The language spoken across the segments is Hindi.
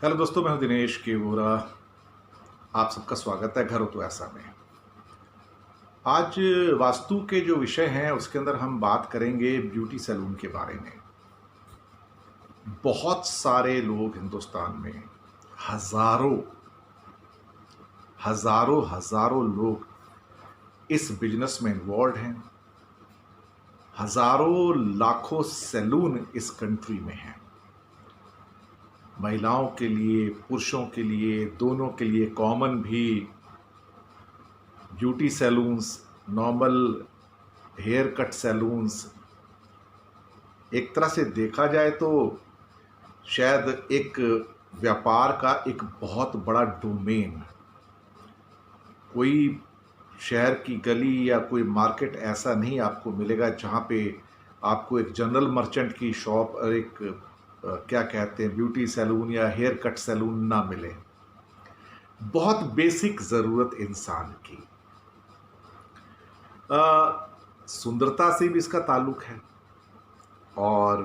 हेलो दोस्तों, मैं हूं दिनेश केवूरा। आप सबका स्वागत है घर हो तो ऐसा में। आज वास्तु के जो विषय हैं उसके अंदर हम बात करेंगे ब्यूटी सैलून के बारे में। बहुत सारे लोग हिंदुस्तान में, हजारों हजारों हजारों लोग इस बिजनेस में इन्वॉल्व हैं। हजारों लाखों सैलून इस कंट्री में हैं। महिलाओं के लिए, पुरुषों के लिए, दोनों के लिए कॉमन भी beauty salons, normal hair cut salons. एक तरह से देखा जाए तो शायद एक व्यापार का एक बहुत बड़ा डोमेन, कोई शहर की गली या कोई मार्केट ऐसा नहीं आपको मिलेगा जहाँ पे आपको एक जनरल मर्चेंट की शॉप और एक क्या कहते हैं ब्यूटी सैलून या हेयर कट सैलून ना मिले। बहुत बेसिक ज़रूरत इंसान की। सुंदरता से भी इसका ताल्लुक है। और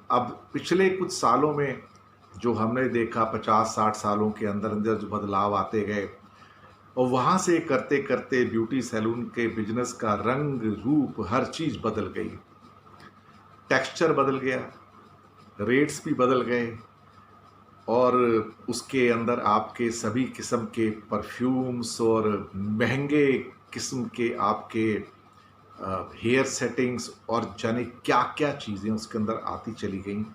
अब पिछले कुछ सालों में जो हमने देखा, 50-60 सालों के अंदर अंदर जो बदलाव आते गए, और वहाँ से करते करते ब्यूटी सैलून के बिजनेस का रंग रूप हर चीज़ बदल गई। टेक्सचर बदल गया, रेट्स भी बदल गए, और उसके अंदर आपके सभी किस्म के परफ्यूम्स और महंगे किस्म के आपके हेयर सेटिंग्स और जाने क्या क्या चीज़ें उसके अंदर आती चली गई।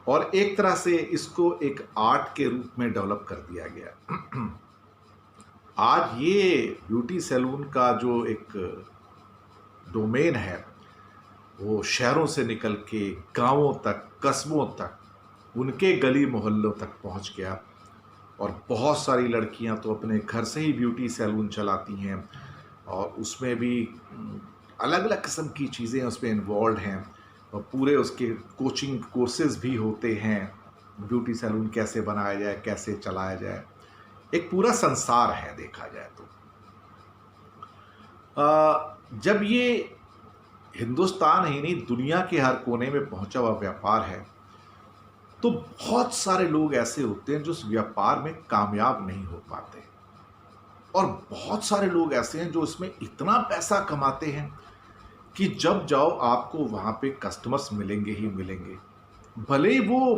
और एक तरह से इसको एक आर्ट के रूप में डेवलप कर दिया गया। आज ये ब्यूटी सैलून का जो एक डोमेन है वो शहरों से निकल के गांवों तक, कस्बों तक, उनके गली मोहल्लों तक पहुंच गया। और बहुत सारी लड़कियां तो अपने घर से ही ब्यूटी सैलून चलाती हैं, और उसमें भी अलग अलग किस्म की चीज़ें उसमें इन्वॉल्व हैं, और पूरे उसके कोचिंग कोर्सेज भी होते हैं। ब्यूटी सैलून कैसे बनाया जाए, कैसे चलाया जाए, एक पूरा संसार है देखा जाए तो। जब ये हिंदुस्तान ही नहीं, दुनिया के हर कोने में पहुंचा हुआ व्यापार है, तो बहुत सारे लोग ऐसे होते हैं जो उस व्यापार में कामयाब नहीं हो पाते, और बहुत सारे लोग ऐसे हैं जो इसमें इतना पैसा कमाते हैं कि जब जाओ आपको वहां पे कस्टमर्स मिलेंगे ही मिलेंगे। भले ही वो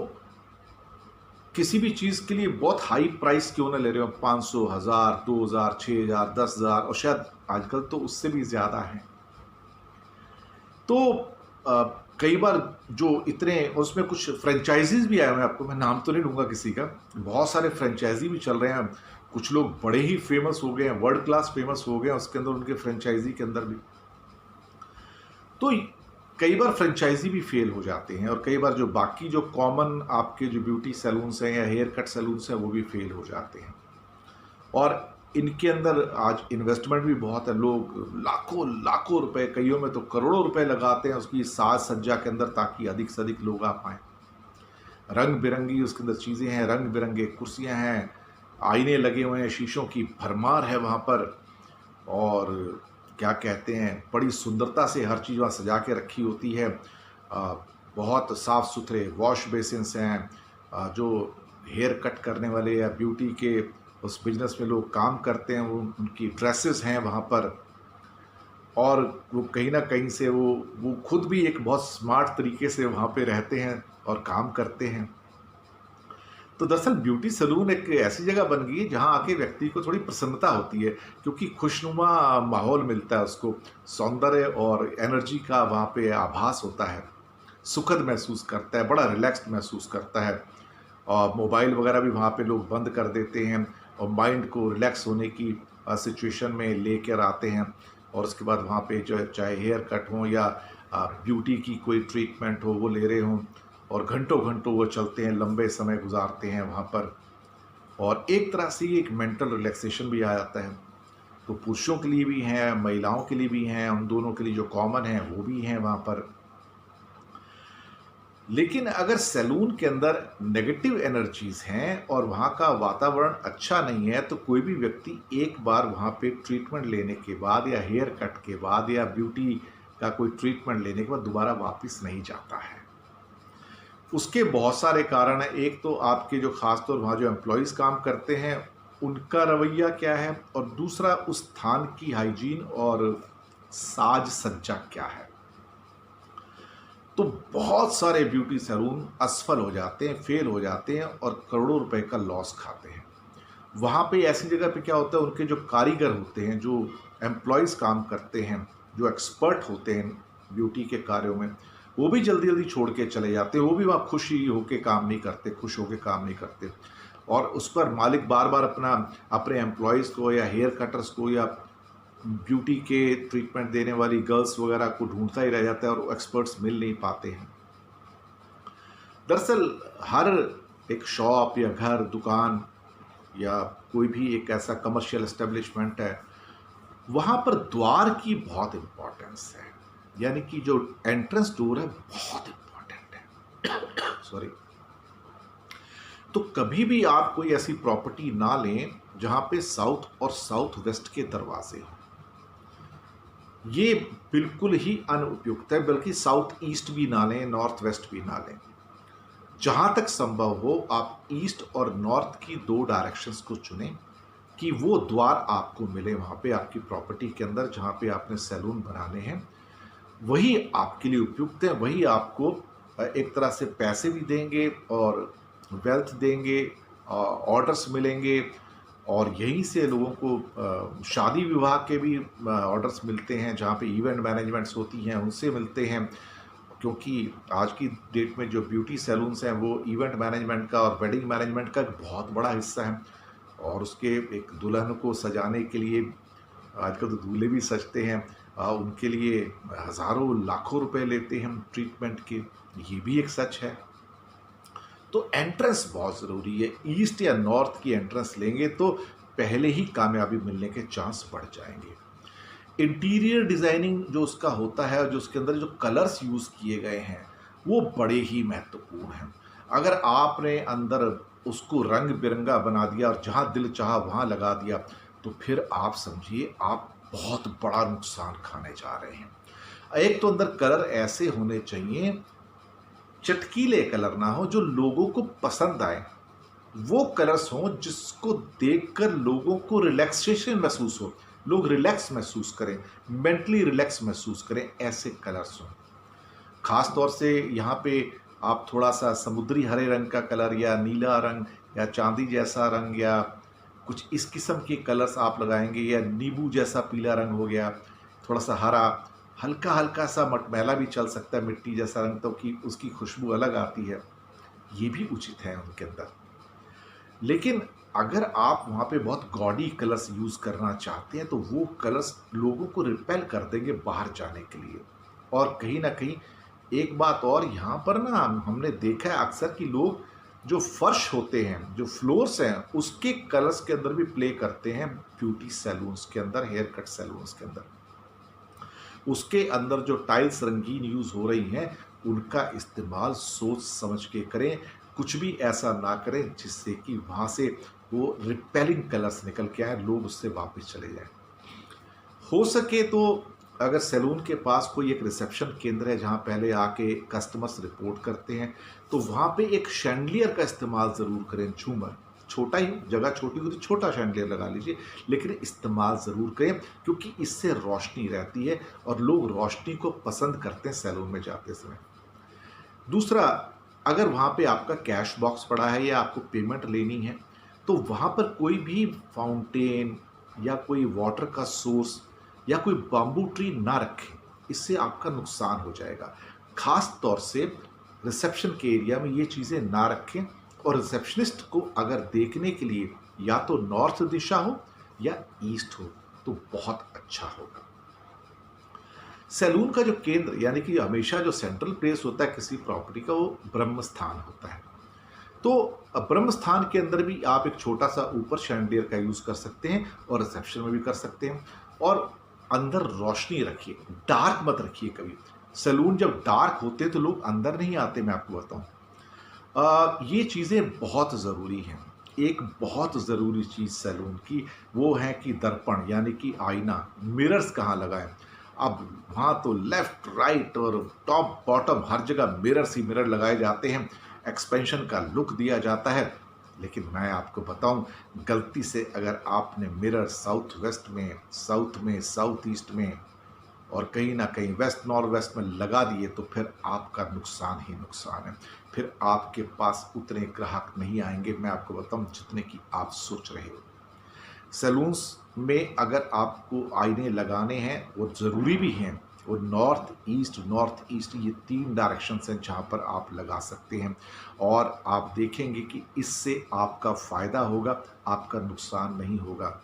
किसी भी चीज के लिए बहुत हाई प्राइस क्यों ना ले रहे हो, 500, 1000, 2000, 6000, 10,000, और शायद आजकल तो उससे भी ज्यादा है। तो कई बार जो इतने, उसमें कुछ फ्रेंचाइजीज भी आए हुए हैं, आपको मैं नाम तो नहीं लूंगा किसी का, बहुत सारे फ्रेंचाइजी भी चल रहे हैं। कुछ लोग बड़े ही फेमस हो गए हैं, वर्ल्ड क्लास फेमस हो गए हैं उसके अंदर, उनके फ्रेंचाइजी के अंदर भी। तो कई बार फ्रेंचाइजी भी फेल हो जाते हैं, और कई बार जो बाकी जो कॉमन आपके जो ब्यूटी सैलून्स हैं या हेयर कट सैलून्स हैं वो भी फेल हो जाते हैं। और इनके अंदर आज इन्वेस्टमेंट भी बहुत है। लोग लाखों लाखों रुपए, कईयों में तो करोड़ों रुपए लगाते हैं उसकी साज सज्जा के अंदर, ताकि अधिक से अधिक लोग आ पाएँ। रंग बिरंगी उसके अंदर चीज़ें हैं, रंग बिरंगे कुर्सियां हैं, आईने लगे हुए हैं, शीशों की भरमार है वहाँ पर, और क्या कहते हैं, बड़ी सुंदरता से हर चीज़ वहाँ सजा के रखी होती है। बहुत साफ़ सुथरे वॉश बेसिन्स हैं। जो हेयर कट करने वाले या ब्यूटी के उस बिजनेस में लोग काम करते हैं, वो उनकी ड्रेसेस हैं वहाँ पर, और वो कहीं ना कहीं से वो खुद भी एक बहुत स्मार्ट तरीके से वहाँ पे रहते हैं और काम करते हैं। तो दरअसल ब्यूटी सैलून एक ऐसी जगह बन गई है जहाँ आके व्यक्ति को थोड़ी प्रसन्नता होती है, क्योंकि खुशनुमा माहौल मिलता है उसको, सौंदर्य और एनर्जी का वहाँ पे आभास होता है, सुखद महसूस करता है, बड़ा रिलैक्स्ड महसूस करता है। और मोबाइल वगैरह भी वहाँ पे लोग बंद कर देते हैं, और माइंड को रिलैक्स होने की सिचुएशन में लेकर आते हैं। और उसके बाद वहाँ पे जो है, चाहे हेयर कट हो या ब्यूटी की कोई ट्रीटमेंट हो, वो ले रहे हों, और घंटों घंटों वो चलते हैं, लंबे समय गुजारते हैं वहाँ पर। और एक तरह से एक मेंटल रिलैक्सेशन भी आ जाता है। तो पुरुषों के लिए भी हैं, महिलाओं के लिए भी हैं, उन दोनों के लिए जो कॉमन है वो भी हैं वहाँ पर। लेकिन अगर सैलून के अंदर नेगेटिव एनर्जीज हैं और वहाँ का वातावरण अच्छा नहीं है, तो कोई भी व्यक्ति एक बार वहाँ पे ट्रीटमेंट लेने के बाद, या हेयर कट के बाद, या ब्यूटी का कोई ट्रीटमेंट लेने के बाद दोबारा वापस नहीं जाता है। उसके बहुत सारे कारण हैं। एक तो आपके जो ख़ास तौर वहाँ जो एम्प्लॉइज़ काम करते हैं उनका रवैया क्या है, और दूसरा उस स्थान की हाइजीन और साज सज्जा क्या है। तो बहुत सारे ब्यूटी सैलून असफल हो जाते हैं, फेल हो जाते हैं और करोड़ों रुपए का लॉस खाते हैं। वहाँ पे ऐसी जगह पे क्या होता है, उनके जो कारीगर होते हैं, जो एम्प्लॉयज़ काम करते हैं, जो एक्सपर्ट होते हैं ब्यूटी के कार्यों में, वो भी जल्दी जल्दी छोड़ के चले जाते हैं। वो भी वहाँ खुशी होके काम नहीं करते, खुश होके काम नहीं करते, और उस पर मालिक बार बार अपने एम्प्लॉयज़ को या हेयर कटर्स को या ब्यूटी के ट्रीटमेंट देने वाली गर्ल्स वगैरह को ढूंढता ही रह जाता है, और एक्सपर्ट्स मिल नहीं पाते हैं। दरअसल हर एक शॉप या घर, दुकान या कोई भी एक ऐसा कमर्शियल एस्टेब्लिशमेंट है, वहाँ पर द्वार की बहुत इम्पोर्टेंस है। यानी कि जो एंट्रेंस डोर है बहुत इम्पोर्टेंट है। सॉरी। तो कभी भी आप कोई ऐसी प्रॉपर्टी ना लें जहाँ पे साउथ और साउथ वेस्ट के दरवाजे हों। ये बिल्कुल ही अनुपयुक्त है, बल्कि साउथ ईस्ट भी ना लें, नॉर्थ वेस्ट भी ना लें। जहाँ तक संभव हो आप ईस्ट और नॉर्थ की दो डायरेक्शंस को चुनें कि वो द्वार आपको मिले वहाँ पे आपकी प्रॉपर्टी के अंदर, जहाँ पे आपने सैलून बनाने हैं। वही आपके लिए उपयुक्त है, वही आपको एक तरह से पैसे भी देंगे और वेल्थ देंगे, ऑर्डर्स मिलेंगे, और यहीं से लोगों को शादी विवाह के भी ऑर्डर्स मिलते हैं, जहाँ पे इवेंट मैनेजमेंट्स होती हैं उनसे मिलते हैं। क्योंकि आज की डेट में जो ब्यूटी सैलून्स हैं वो इवेंट मैनेजमेंट का और वेडिंग मैनेजमेंट का एक बहुत बड़ा हिस्सा है, और उसके एक दुल्हन को सजाने के लिए आजकल तो दूल्हे भी सजते हैं, उनके लिए हज़ारों लाखों रुपए लेते हैं ट्रीटमेंट के, ये भी एक सच है। तो एंट्रेंस बहुत ज़रूरी है। ईस्ट या नॉर्थ की एंट्रेंस लेंगे तो पहले ही कामयाबी मिलने के चांस बढ़ जाएंगे। इंटीरियर डिज़ाइनिंग जो उसका होता है और जो उसके अंदर जो कलर्स यूज़ किए गए हैं वो बड़े ही महत्वपूर्ण हैं। अगर आपने अंदर उसको रंग बिरंगा बना दिया और जहाँ दिल चाहा वहाँ लगा दिया, तो फिर आप समझिए आप बहुत बड़ा नुकसान खाने जा रहे हैं। एक तो अंदर कलर ऐसे होने चाहिए, चटकीले कलर ना हो, जो लोगों को पसंद आए। वो कलर्स हों जिसको देखकर लोगों को रिलैक्सेशन महसूस हो, लोग रिलैक्स महसूस करें, मेंटली रिलैक्स महसूस करें, ऐसे कलर्स हों। खास तौर से यहाँ पे आप थोड़ा सा समुद्री हरे रंग का कलर या नीला रंग या चांदी जैसा रंग या कुछ इस किस्म के कलर्स आप लगाएंगे, या नींबू जैसा पीला रंग हो गया, थोड़ा सा हरा, हल्का हल्का सा मटमैला भी चल सकता है, मिट्टी जैसा रंग, तो कि उसकी खुशबू अलग आती है, ये भी उचित है उनके अंदर। लेकिन अगर आप वहाँ पे बहुत गॉडी कलर्स यूज़ करना चाहते हैं तो वो कलर्स लोगों को रिपेल कर देंगे बाहर जाने के लिए। और कहीं ना कहीं एक बात और यहाँ पर ना हमने देखा है अक्सर कि लोग जो फर्श होते हैं, जो फ्लोर्स हैं, उसके कलर्स के अंदर भी प्ले करते हैं ब्यूटी सैलून्स के अंदर, हेयर कट सैलून्स के अंदर। उसके अंदर जो टाइल्स रंगीन यूज़ हो रही हैं उनका इस्तेमाल सोच समझ के करें। कुछ भी ऐसा ना करें जिससे कि वहाँ से वो रिपेलिंग कलर्स निकल के आए, लोग उससे वापस चले जाएं। हो सके तो अगर सैलून के पास कोई एक रिसेप्शन केंद्र है जहाँ पहले आके कस्टमर्स रिपोर्ट करते हैं, तो वहाँ पे एक शैंडलियर का इस्तेमाल ज़रूर करें। झूमर छोटा ही, जगह छोटी हो तो छोटा शैंडलियर लगा लीजिए, लेकिन इस्तेमाल ज़रूर करें, क्योंकि इससे रोशनी रहती है और लोग रोशनी को पसंद करते हैं सैलून में जाते समय। दूसरा, अगर वहाँ पे आपका कैश बॉक्स पड़ा है या आपको पेमेंट लेनी है, तो वहाँ पर कोई भी फाउंटेन या कोई वाटर का सोर्स या कोई बाम्बू ट्री ना रखें, इससे आपका नुकसान हो जाएगा। खास तौर से रिसेप्शन के एरिया में ये चीज़ें ना रखें, और रिसेप्शनिस्ट को अगर देखने के लिए या तो नॉर्थ दिशा हो या ईस्ट हो तो बहुत अच्छा होगा। सैलून का जो केंद्र यानी कि हमेशा जो सेंट्रल प्लेस होता है किसी प्रॉपर्टी का, वो ब्रह्म स्थान होता है। तो ब्रह्म स्थान के अंदर भी आप एक छोटा सा ऊपर शैंडलियर का यूज़ कर सकते हैं और रिसेप्शन में भी कर सकते हैं। और अंदर रोशनी रखिए, डार्क मत रखिए कभी। सैलून जब डार्क होते हैं तो लोग अंदर नहीं आते, मैं आपको बताऊं। ये चीज़ें बहुत ज़रूरी हैं। एक बहुत ज़रूरी चीज़ सैलून की वो है कि दर्पण यानी कि आईना, मिरर्स कहाँ लगाएं। अब वहाँ तो लेफ्ट राइट और टॉप बॉटम हर जगह मिरर्स ही मिरर लगाए जाते हैं, एक्सपेंशन का लुक दिया जाता है। लेकिन मैं आपको बताऊं, गलती से अगर आपने मिरर साउथ वेस्ट में, साउथ ईस्ट में और कहीं ना कहीं वेस्ट नॉर्थ वेस्ट में लगा दिए तो फिर आपका नुकसान ही नुकसान है। फिर आपके पास उतने ग्राहक नहीं आएंगे, मैं आपको बताऊं, जितने की आप सोच रहे हो। सैलून्स में अगर आपको आईने लगाने हैं, वो ज़रूरी भी हैं, वो नॉर्थ ईस्ट ये 3 डायरेक्शंस हैं जहाँ पर आप लगा सकते हैं। और आप देखेंगे कि इससे आपका फ़ायदा होगा, आपका नुकसान नहीं होगा।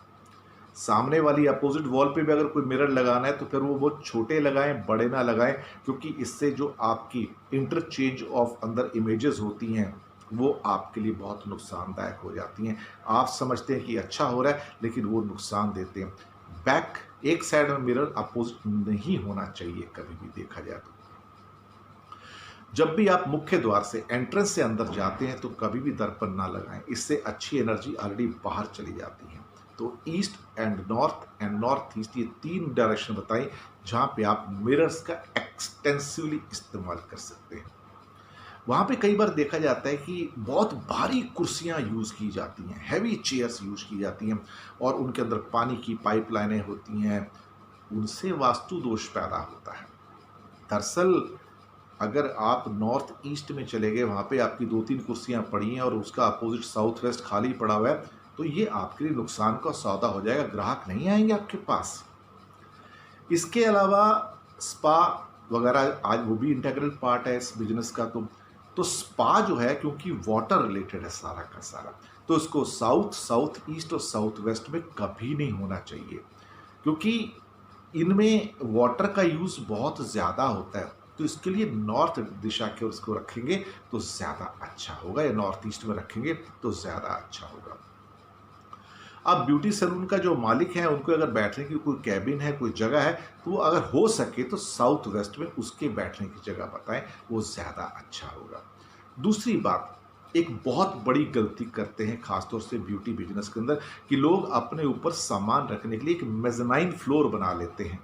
सामने वाली अपोजिट वॉल पे भी अगर कोई मिरर लगाना है तो फिर वो बहुत छोटे लगाएं, बड़े ना लगाएं, क्योंकि इससे जो आपकी इंटरचेंज ऑफ अंदर इमेजेस होती हैं वो आपके लिए बहुत नुकसानदायक हो जाती हैं। आप समझते हैं कि अच्छा हो रहा है, लेकिन वो नुकसान देते हैं। बैक एक साइड में मिरर अपोजिट नहीं होना चाहिए कभी भी देखा जाए तो। जब भी आप मुख्य द्वार से एंट्रेंस से अंदर जाते हैं तो कभी भी दर्पण ना लगाएं, इससे अच्छी एनर्जी ऑलरेडी बाहर चली जाती है। तो ईस्ट एंड नॉर्थ ईस्ट ये 3 डायरेक्शन बताएं जहां पे आप मिरर्स का एक्सटेंसिवली इस्तेमाल कर सकते हैं। वहाँ पे कई बार देखा जाता है कि बहुत भारी कुर्सियाँ यूज़ की जाती हैं, हैवी चेयर्स यूज़ की जाती हैं और उनके अंदर पानी की पाइपलाइनें होती हैं, उनसे वास्तु दोष पैदा होता है। दरअसल अगर आप नॉर्थ ईस्ट में चले गए, वहाँ पे आपकी 2-3 कुर्सियाँ पड़ी हैं और उसका अपोजिट साउथ वेस्ट खाली पड़ा हुआ है, तो ये आपके लिए नुकसान का सौदा हो जाएगा, ग्राहक नहीं आएंगे आपके पास। इसके अलावा स्पा वगैरह आज वो भी इंटीग्रल पार्ट है इस बिजनेस का। तो स्पा जो है, क्योंकि वाटर रिलेटेड है सारा का सारा, तो इसको साउथ ईस्ट और साउथ वेस्ट में कभी नहीं होना चाहिए, क्योंकि इनमें वाटर का यूज़ बहुत ज़्यादा होता है। तो इसके लिए नॉर्थ दिशा के उसको रखेंगे तो ज़्यादा अच्छा होगा, या नॉर्थ ईस्ट में रखेंगे तो ज़्यादा अच्छा होगा। अब ब्यूटी सैलून का जो मालिक है, उनको अगर बैठने की कोई कैबिन है, कोई जगह है, तो वो अगर हो सके तो साउथ वेस्ट में उसके बैठने की जगह बताएं, वो ज़्यादा अच्छा होगा। दूसरी बात, एक बहुत बड़ी गलती करते हैं खासतौर से ब्यूटी बिजनेस के अंदर, कि लोग अपने ऊपर सामान रखने के लिए एक मेज़नाइन फ्लोर बना लेते हैं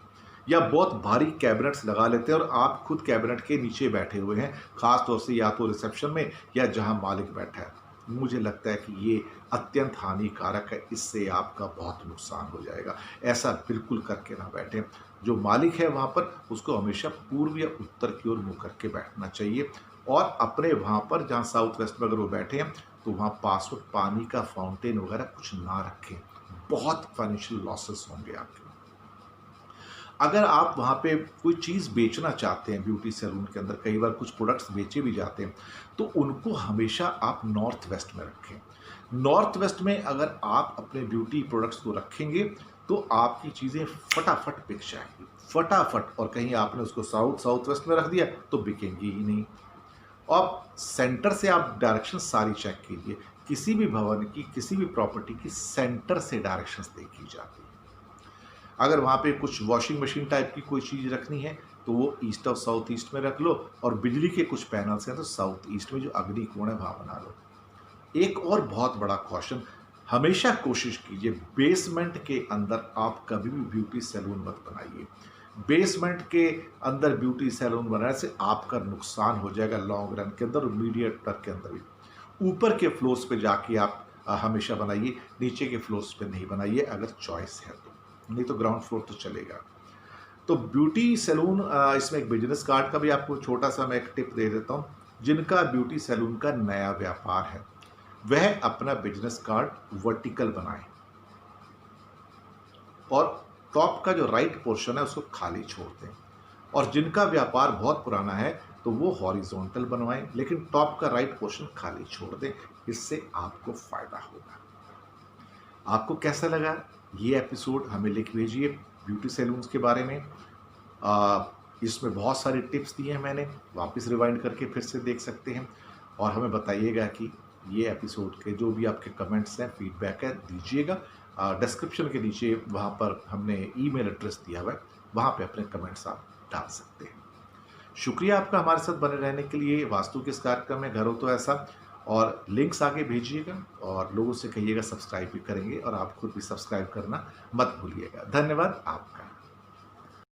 या बहुत भारी कैबिनेट्स लगा लेते हैं और आप खुद कैबिनेट के नीचे बैठे हुए हैं, खासतौर से या तो रिसेप्शन में या जहां मालिक बैठा है। मुझे लगता है कि ये अत्यंत हानिकारक है, इससे आपका बहुत नुकसान हो जाएगा। ऐसा बिल्कुल करके ना बैठें। जो मालिक है वहाँ पर, उसको हमेशा पूर्व या उत्तर की ओर मुँह करके बैठना चाहिए। और अपने वहाँ पर जहाँ साउथ वेस्ट में अगर वो बैठे हैं तो वहाँ पास में पानी का फाउंटेन वगैरह कुछ ना रखें, बहुत फाइनेंशियल लॉसेस होंगे आपके। अगर आप वहाँ पे कोई चीज़ बेचना चाहते हैं, ब्यूटी सैलून के अंदर कई बार कुछ प्रोडक्ट्स बेचे भी जाते हैं, तो उनको हमेशा आप नॉर्थ वेस्ट में रखें। नॉर्थ वेस्ट में अगर आप अपने ब्यूटी प्रोडक्ट्स को रखेंगे तो आपकी चीज़ें फटाफट बिक जाएंगी, फटाफट। और कहीं आपने उसको साउथ वेस्ट में रख दिया तो बिकेंगी ही नहीं। अब सेंटर से आप डायरेक्शन सारी चेक कीजिए, किसी भी भवन की, किसी भी प्रॉपर्टी की सेंटर से डायरेक्शंस देखी जाती है। अगर वहाँ पे कुछ वॉशिंग मशीन टाइप की कोई चीज़ रखनी है तो वो ईस्ट और साउथ ईस्ट में रख लो, और बिजली के कुछ पैनल्स हैं तो साउथ ईस्ट में जो अग्नि कोण है वहाँ बना लो। एक और बहुत बड़ा क्वेश्चन, हमेशा कोशिश कीजिए बेसमेंट के अंदर आप कभी भी ब्यूटी सैलून मत बनाइए। बेसमेंट के अंदर ब्यूटी सैलून बनाने से आपका नुकसान हो जाएगा लॉन्ग रन के अंदर और मीडियम टर्म के अंदर भी। ऊपर के फ्लोर्स पे जाके आप हमेशा बनाइए, नीचे के फ्लोर्स पे नहीं बनाइए अगर चॉइस है तो, नहीं तो ग्राउंड फ्लोर तो चलेगा। तो ब्यूटी सैलून, इसमें एक बिजनेस कार्ड का भी आपको छोटा सा मैं एक टिप दे देता हूँ। जिनका ब्यूटी सैलून का नया व्यापार है वह अपना बिजनेस कार्ड वर्टिकल बनाए और टॉप का जो राइट पोर्शन है उसको खाली छोड़ दें। और जिनका व्यापार बहुत पुराना है तो वो हॉरिजॉन्टल बनवाएं, लेकिन टॉप का राइट पोर्शन खाली छोड़ दें, इससे आपको फायदा होगा। आपको कैसा लगा ये एपिसोड, हमें लिख भेजिए ब्यूटी सैलून्स के बारे में। इसमें बहुत सारी टिप्स दिए हैं मैंने, वापस रिवाइंड करके फिर से देख सकते हैं। और हमें बताइएगा कि ये एपिसोड के जो भी आपके कमेंट्स हैं, फीडबैक है, दीजिएगा। डिस्क्रिप्शन के नीचे वहाँ पर हमने ईमेल एड्रेस दिया हुआ है, वहाँ पे अपने कमेंट्स आप डाल सकते हैं। शुक्रिया आपका हमारे साथ बने रहने के लिए। वास्तु के इस कार्यक्रम में घर हो तो ऐसा, और लिंक्स आगे भेजिएगा और लोगों से कहिएगा सब्सक्राइब भी करेंगे, और आप खुद भी सब्सक्राइब करना मत भूलिएगा। धन्यवाद आपका।